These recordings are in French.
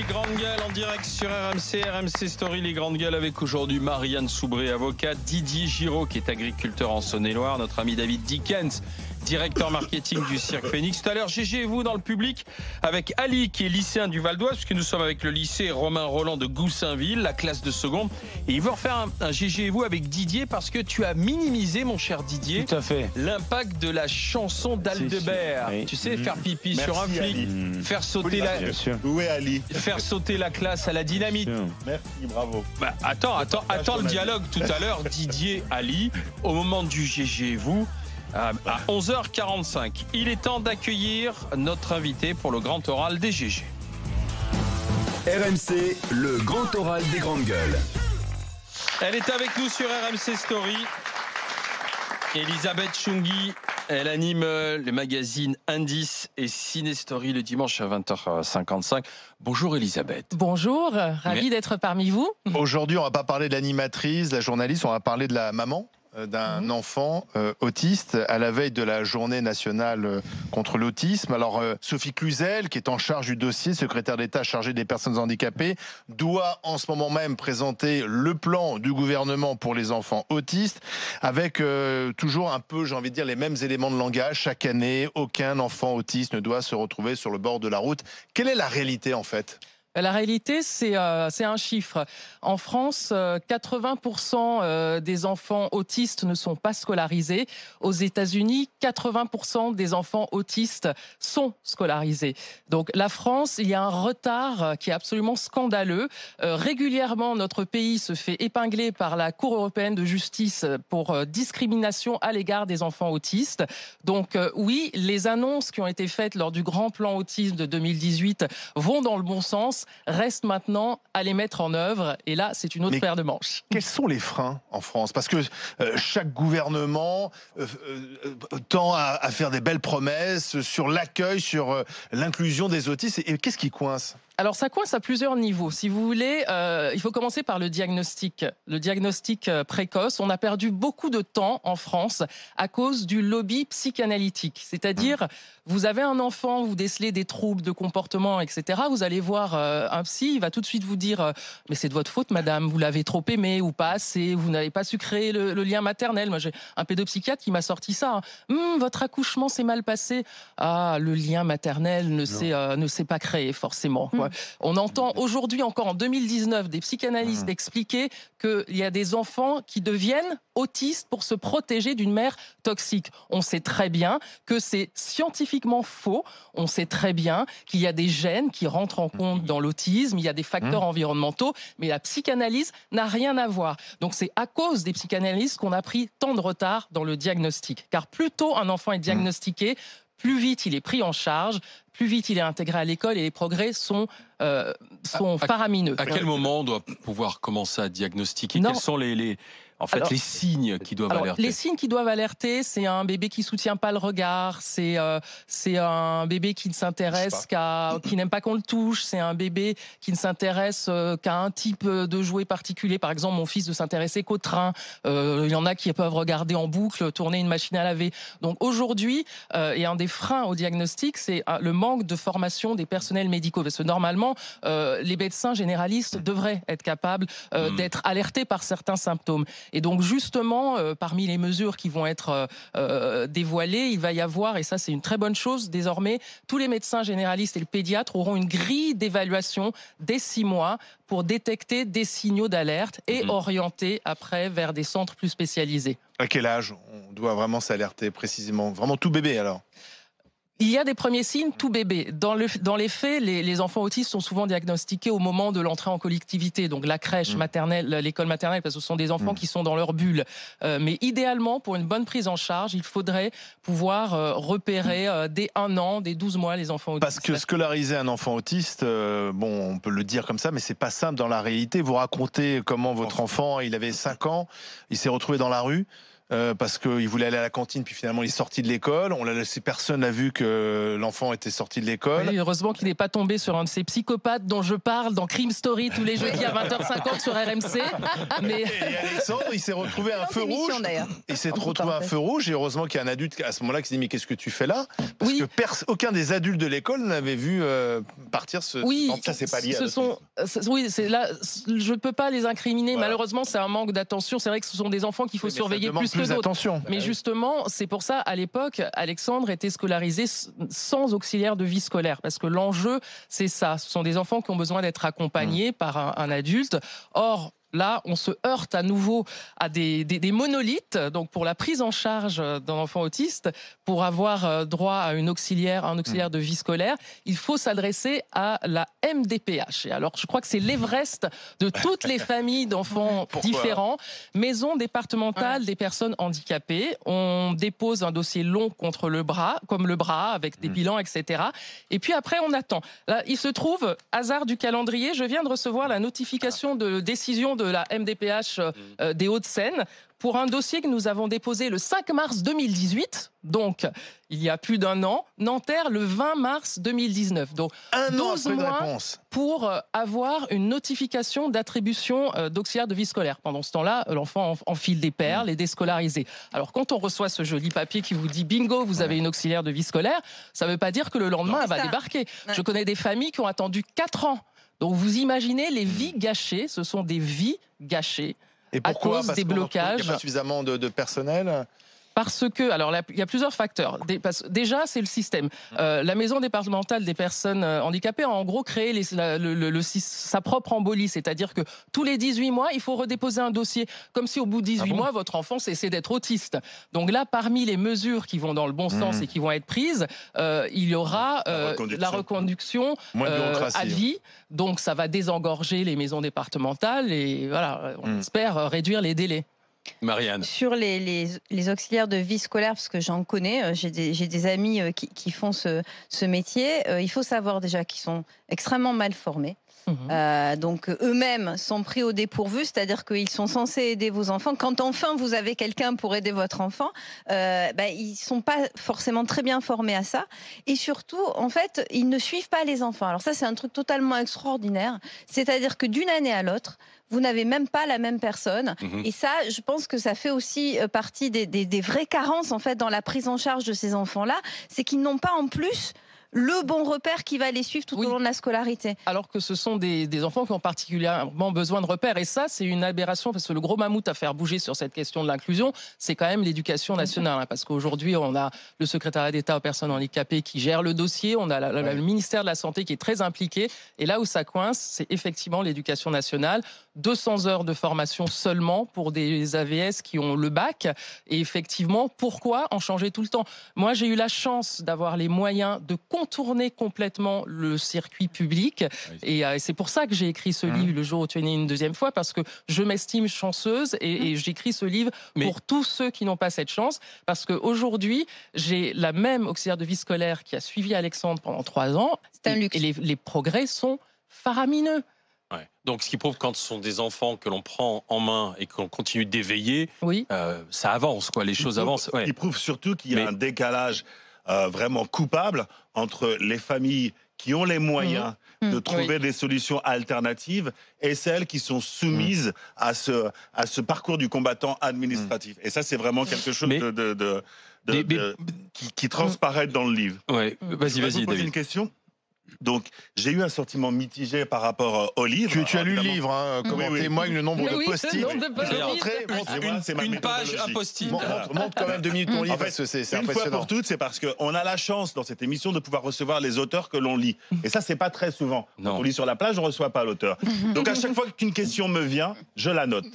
Les Grandes Gueules en direct sur RMC Story. Les Grandes Gueules avec aujourd'hui Marianne Soubré, avocate, Didier Giraud qui est agriculteur en Saône-et-Loire, notre ami David Dickens, directeur marketing du Cirque Phoenix. Tout à l'heure, GG et vous dans le public avec Ali qui est lycéen du Val d'Oise, puisque nous sommes avec le lycée Romain Roland de Goussainville, la classe de seconde. Et il veut refaire un GG et vous avec Didier parce que tu as minimisé, mon cher Didier, tout à fait, l'impact de la chanson d'Aldebert. Oui. Tu sais, faire pipi sur un flic, faire sauter faire sauter la classe à la dynamite. Merci, bravo. Bah, attends le dialogue tout à l'heure, Didier, Ali, au moment du GG et vous. À 11h45, il est temps d'accueillir notre invité pour le grand oral des GG. RMC, le grand oral des grandes gueules. Elle est avec nous sur RMC Story. Elisabeth Chungui, elle anime les magazines Indice et Ciné Story le dimanche à 20h55. Bonjour Elisabeth. Bonjour, ravi d'être parmi vous. Aujourd'hui, on va pas parler de l'animatrice, de la journaliste, on va parler de la maman d'un enfant autiste à la veille de la journée nationale contre l'autisme. Alors Sophie Cluzel, qui est en charge du dossier, secrétaire d'État chargée des personnes handicapées, doit en ce moment même présenter le plan du gouvernement pour les enfants autistes, avec toujours un peu, j'ai envie de dire, les mêmes éléments de langage. Chaque année, aucun enfant autiste ne doit se retrouver sur le bord de la route. Quelle est la réalité en fait ? La réalité, c'est un chiffre. En France, 80% des enfants autistes ne sont pas scolarisés. Aux États-Unis, 80% des enfants autistes sont scolarisés. Donc la France, il y a un retard qui est absolument scandaleux. Régulièrement, notre pays se fait épingler par la Cour européenne de justice pour discrimination à l'égard des enfants autistes. Donc oui, les annonces qui ont été faites lors du grand plan autisme de 2018 vont dans le bon sens. Reste maintenant à les mettre en œuvre. Et là, c'est une autre paire de manches. Quels sont les freins en France ? Parce que chaque gouvernement tend à faire des belles promesses sur l'accueil, sur l'inclusion des autistes. Et qu'est-ce qui coince ? Alors ça coince à plusieurs niveaux. Si vous voulez, il faut commencer par le diagnostic. Le diagnostic précoce. On a perdu beaucoup de temps en France à cause du lobby psychanalytique. C'est-à-dire, vous avez un enfant, vous décelez des troubles de comportement, etc. Vous allez voir un psy, il va tout de suite vous dire « Mais c'est de votre faute, madame, vous l'avez trop aimé ou pas assez, vous n'avez pas su créer le lien maternel. » Moi, j'ai un pédopsychiatre qui m'a sorti ça. Votre accouchement s'est mal passé. Ah, le lien maternel ne s'est pas créé, forcément. On entend aujourd'hui, encore en 2019, des psychanalystes expliquer qu'il y a des enfants qui deviennent autistes pour se protéger d'une mère toxique. On sait très bien que c'est scientifiquement faux. On sait très bien qu'il y a des gènes qui rentrent en compte dans l'autisme, il y a des facteurs environnementaux, mais la psychanalyse n'a rien à voir. Donc c'est à cause des psychanalystes qu'on a pris tant de retard dans le diagnostic. Car plus tôt un enfant est diagnostiqué, plus vite il est pris en charge, plus vite il est intégré à l'école et les progrès sont faramineux. À quel moment on doit pouvoir commencer à diagnostiquer ? Quels sont les signes qui doivent alerter ? Les signes qui doivent alerter, c'est un bébé qui soutient pas le regard, c'est un bébé qui ne s'intéresse qui n'aime pas qu'on le touche, c'est un bébé qui ne s'intéresse qu'à un type de jouet particulier. Par exemple, mon fils ne s'intéressait qu'au train. Il y en a qui peuvent regarder en boucle, tourner une machine à laver. Donc aujourd'hui, et un des freins au diagnostic, c'est le manque de formation des personnels médicaux. Parce que normalement, les médecins généralistes devraient être capables d'être alertés par certains symptômes. Et donc justement, parmi les mesures qui vont être dévoilées, il va y avoir, et ça c'est une très bonne chose, désormais, tous les médecins généralistes et le pédiatre auront une grille d'évaluation dès 6 mois pour détecter des signaux d'alerte et orienter après vers des centres plus spécialisés. À quel âge on doit vraiment s'alerter précisément ? Vraiment tout bébé alors ? Il y a des premiers signes tout bébé. Dans les faits, les enfants autistes sont souvent diagnostiqués au moment de l'entrée en collectivité, donc la crèche maternelle, l'école maternelle, parce que ce sont des enfants qui sont dans leur bulle. Mais idéalement, pour une bonne prise en charge, il faudrait pouvoir repérer dès 1 an, dès 12 mois, les enfants autistes. Parce que scolariser un enfant autiste, on peut le dire comme ça, mais c'est pas simple dans la réalité. Vous racontez comment votre enfant, il avait 5 ans, il s'est retrouvé dans la rue. parce qu'il voulait aller à la cantine, puis finalement il est sorti de l'école. On l'a laissé, personne n'a vu que l'enfant était sorti de l'école. Oui, heureusement qu'il n'est pas tombé sur un de ces psychopathes dont je parle dans Crime Story tous les jeudis à 20h50 sur RMC. Mais... Et Alexandre, il s'est retrouvé à un feu rouge. Il s'est retrouvé à un feu rouge, et heureusement qu'il y a un adulte à ce moment-là qui s'est dit mais qu'est-ce que tu fais là? Parce que aucun des adultes de l'école n'avait vu partir ce. Ça c'est pas lié. Oui, c'est là. Je peux pas les incriminer. Voilà. Malheureusement, c'est un manque d'attention. C'est vrai que ce sont des enfants qu'il faut surveiller plus que d'autres. Mais justement, c'est pour ça, à l'époque, Alexandre était scolarisé sans auxiliaire de vie scolaire. Parce que l'enjeu, c'est ça. Ce sont des enfants qui ont besoin d'être accompagnés par un adulte. Or, là, on se heurte à nouveau à des monolithes. Donc, pour la prise en charge d'un enfant autiste, pour avoir droit à un auxiliaire de vie scolaire, il faut s'adresser à la MDPH. Et alors, je crois que c'est l'Everest de toutes les familles d'enfants différents. Maison départementale des personnes handicapées. On dépose un dossier long contre le bras, avec des bilans, etc. Et puis après, on attend. Là, il se trouve, hasard du calendrier, je viens de recevoir la notification de décision de la MDPH des Hauts-de-Seine pour un dossier que nous avons déposé le 5 mars 2018, donc il y a plus d'un an, Nanterre le 20 mars 2019. Donc 12 mois pour avoir une notification d'attribution d'auxiliaire de vie scolaire. Pendant ce temps-là, l'enfant enfile des perles, est déscolarisé. Alors quand on reçoit ce joli papier qui vous dit bingo, vous avez une auxiliaire de vie scolaire, ça ne veut pas dire que le lendemain elle va débarquer. Je connais des familles qui ont attendu 4 ans. Donc vous imaginez les vies gâchées, ce sont des vies gâchées. Et pourquoi? À cause des blocages. Il n'y a pas suffisamment de personnel. Parce que, alors il y a plusieurs facteurs. Déjà, c'est le système. La maison départementale des personnes handicapées a en gros créé sa propre embolie. C'est-à-dire que tous les 18 mois, il faut redéposer un dossier. Comme si au bout de 18 mois, votre enfant cessait d'être autiste. Donc là, parmi les mesures qui vont dans le bon sens et qui vont être prises, il y aura la reconduction à vie. Donc ça va désengorger les maisons départementales et voilà, on espère réduire les délais. Marianne. Sur les auxiliaires de vie scolaire, parce que j'en connais, j'ai des amis qui font ce métier, il faut savoir déjà qu'ils sont extrêmement mal formés. Donc eux-mêmes sont pris au dépourvu, c'est-à-dire qu'ils sont censés aider vos enfants. Quand enfin vous avez quelqu'un pour aider votre enfant, ils sont pas forcément très bien formés à ça. Et surtout, en fait, ils ne suivent pas les enfants. Alors ça, c'est un truc totalement extraordinaire. C'est-à-dire que d'une année à l'autre, vous n'avez même pas la même personne. Et ça, je pense que ça fait aussi partie des vraies carences en fait dans la prise en charge de ces enfants-là, c'est qu'ils n'ont pas en plus le bon repère qui va les suivre tout au long de la scolarité. Alors que ce sont des enfants qui ont particulièrement besoin de repères. Et ça, c'est une aberration, parce que le gros mammouth à faire bouger sur cette question de l'inclusion, c'est quand même l'éducation nationale. Parce qu'aujourd'hui, on a le secrétariat d'État aux personnes handicapées qui gère le dossier, on a le ministère de la Santé qui est très impliqué. Et là où ça coince, c'est effectivement l'éducation nationale. 200 heures de formation seulement pour des AVS qui ont le bac. Et effectivement, pourquoi en changer tout le temps? Moi, j'ai eu la chance d'avoir les moyens de contourner complètement le circuit public. Et c'est pour ça que j'ai écrit ce livre le jour où tu es né une deuxième fois, parce que je m'estime chanceuse et j'écris ce livre pour tous ceux qui n'ont pas cette chance. Parce qu'aujourd'hui, j'ai la même auxiliaire de vie scolaire qui a suivi Alexandre pendant 3 ans. C'est un luxe. Et les progrès sont faramineux. Ouais. Donc, ce qui prouve quand ce sont des enfants que l'on prend en main et qu'on continue d'éveiller, ça avance, quoi. Les choses avancent. Ouais. Il prouve surtout qu'il y a un décalage vraiment coupable entre les familles qui ont les moyens de trouver des solutions alternatives et celles qui sont soumises à ce parcours du combattant administratif. Et ça, c'est vraiment quelque chose qui transparaît dans le livre. Ouais. Vas-y, David. David. Une question. Donc, j'ai eu un sentiment mitigé par rapport au livre. Tu as lu le livre, hein, comment témoigne le nombre de post-it. Une page, un post-it. Montre quand même 2 minutes ton livre, parce que c'est impressionnant. Une fois pour toutes, c'est parce qu'on a la chance dans cette émission de pouvoir recevoir les auteurs que l'on lit. Et ça, c'est pas très souvent. Quand on lit sur la plage, on ne reçoit pas l'auteur. Donc, à chaque fois qu'une question me vient, je la note.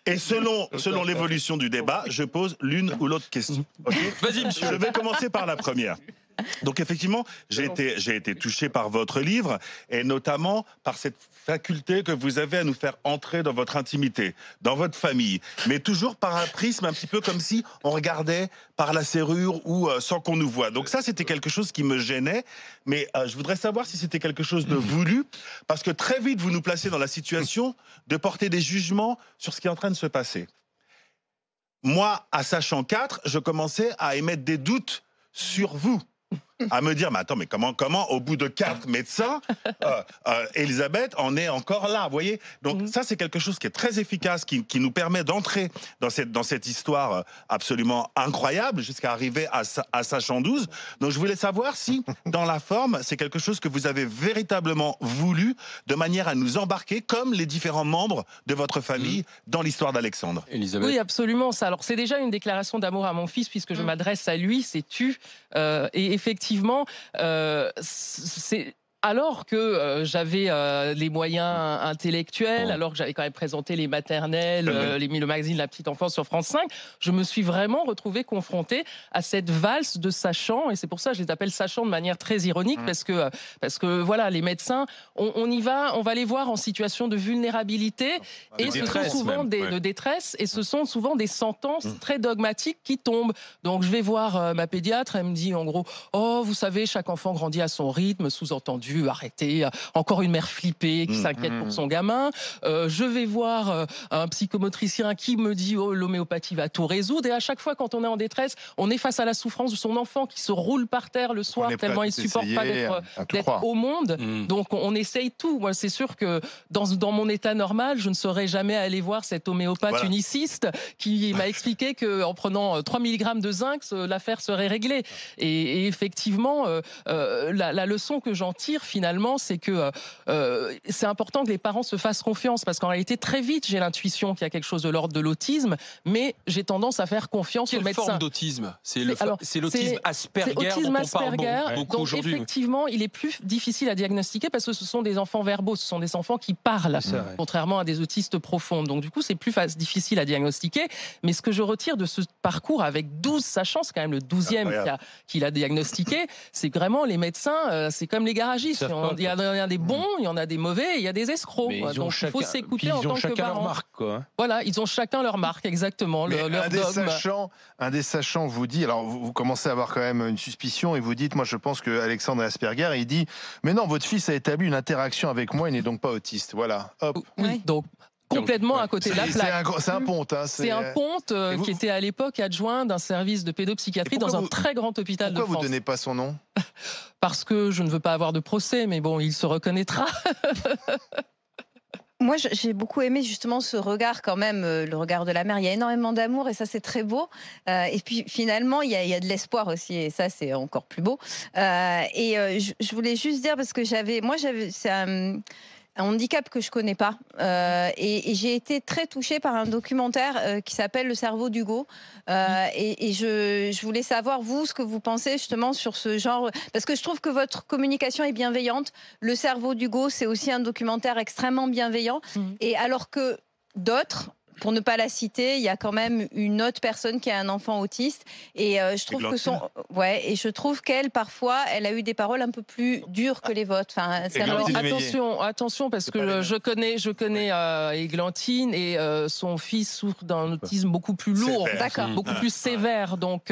Et selon l'évolution du débat, je pose l'une ou l'autre question. Okay. Vas-y, monsieur. Je vais commencer par la première. Donc effectivement, j'ai été touché par votre livre et notamment par cette faculté que vous avez à nous faire entrer dans votre intimité, dans votre famille, mais toujours par un prisme un petit peu comme si on regardait par la serrure ou sans qu'on nous voie. Donc ça, c'était quelque chose qui me gênait, mais je voudrais savoir si c'était quelque chose de voulu, parce que très vite, vous nous placez dans la situation de porter des jugements sur ce qui est en train de se passer. moi, à sachant 4, je commençais à émettre des doutes sur vous. À me dire, mais attends, mais comment au bout de 4 médecins, Elisabeth en est encore là, vous voyez? Donc ça, c'est quelque chose qui est très efficace, qui nous permet d'entrer dans cette histoire absolument incroyable jusqu'à arriver à sachant 12. Donc je voulais savoir si, dans la forme, c'est quelque chose que vous avez véritablement voulu, de manière à nous embarquer, comme les différents membres de votre famille, dans l'histoire d'Alexandre. Elisabeth. Oui, absolument. Ça. Alors, c'est déjà une déclaration d'amour à mon fils, puisque je m'adresse à lui, c'est tu. Et effectivement, c'est... Alors que j'avais les moyens intellectuels, alors que j'avais quand même présenté les maternelles, le magazine La Petite Enfance sur France 5, je me suis vraiment retrouvée confrontée à cette valse de sachants, et c'est pour ça que je les appelle sachants de manière très ironique, parce que voilà, les médecins, on y va, on va les voir en situation de vulnérabilité, et ce sont souvent de détresse, et ce sont souvent des sentences très dogmatiques qui tombent. Donc je vais voir ma pédiatre, elle me dit en gros, oh, vous savez, chaque enfant grandit à son rythme, sous-entendu, arrêter, encore une mère flippée qui s'inquiète pour son gamin. Je vais voir un psychomotricien qui me dit oh, l'homéopathie va tout résoudre. Et à chaque fois, quand on est en détresse, on est face à la souffrance de son enfant qui se roule par terre le soir tellement il supporte pas d'être au monde. Donc on essaye tout. Moi, c'est sûr que dans mon état normal, je ne serais jamais allé voir cet homéopathe uniciste qui m'a expliqué qu'en prenant 3 mg de zinc, l'affaire serait réglée. Et effectivement, la leçon que j'en tire finalement, c'est que c'est important que les parents se fassent confiance, parce qu'en réalité, très vite, j'ai l'intuition qu'il y a quelque chose de l'ordre de l'autisme, mais j'ai tendance à faire confiance aux médecins. Quelle forme d'autisme? C'est l'autisme Asperger dont on parle beaucoup aujourd'hui. Effectivement, il est plus difficile à diagnostiquer parce que ce sont des enfants verbaux, ce sont des enfants qui parlent, contrairement à des autistes profonds. Donc du coup, c'est plus difficile à diagnostiquer. Mais ce que je retire de ce parcours avec 12 sachants, c'est quand même le 12e qu'il a diagnostiqué, c'est vraiment les médecins, c'est comme les garagistes. Il y en a des bons, il y en a des mauvais, il y a des escrocs. Donc il faut s'écouter en tant que parent. Ils ont chacun leur marque, quoi. Voilà, ils ont chacun leur marque, exactement. Leur dogme. Un des sachants vous dit, alors vous commencez à avoir quand même une suspicion et vous dites, moi je pense que Alexandre Asperger, il dit, mais non, votre fils a établi une interaction avec moi, il n'est donc pas autiste. Voilà, hop. Oui, donc complètement à côté de la plaque. C'est un ponte. C'est un ponte qui était à l'époque adjoint d'un service de pédopsychiatrie dans un très grand hôpital de France. Pourquoi vous ne donnez pas son nom? Parce que je ne veux pas avoir de procès, mais bon, il se reconnaîtra. Moi, j'ai beaucoup aimé justement ce regard quand même, le regard de la mère. Il y a énormément d'amour et ça, c'est très beau. Et puis finalement, il y a de l'espoir aussi et ça, c'est encore plus beau. Je voulais juste dire, parce que c'est un handicap que je connais pas et j'ai été très touchée par un documentaire qui s'appelle Le cerveau d'Hugo je voulais savoir vous ce que vous pensez justement sur ce genre, parce que je trouve que votre communication est bienveillante. Le cerveau d'Hugo, c'est aussi un documentaire extrêmement bienveillant et alors que d'autres, pour ne pas la citer, il y a quand même une autre personne qui a un enfant autiste et je trouve que et je trouve qu'elle parfois elle a eu des paroles un peu plus dures que les vôtres. Enfin, alors, attention parce que je connais Églantine et son fils souffre d'un autisme beaucoup plus lourd, beaucoup plus sévère, donc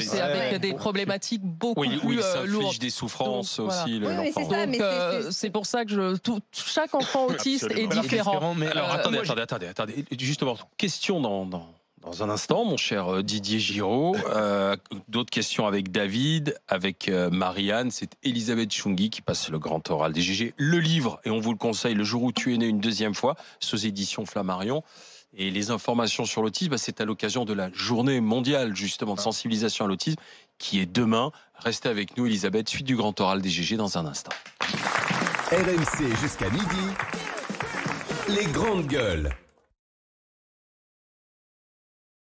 c'est avec des problématiques beaucoup plus lourdes. Il s'inflige des souffrances aussi. C'est pour ça que chaque enfant autiste est différent. Mais alors attendez. Justement, question dans un instant, mon cher Didier Giraud. D'autres questions avec David, avec Marianne. C'est Elisabeth Chungui qui passe le grand oral des GG. Le livre, et on vous le conseille, Le jour où tu es né une deuxième fois, c'est aux éditions Flammarion. Et les informations sur l'autisme, c'est à l'occasion de la journée mondiale justement de sensibilisation à l'autisme qui est demain. Restez avec nous, Elisabeth, suite du grand oral des GG dans un instant. RMC jusqu'à midi, les grandes gueules.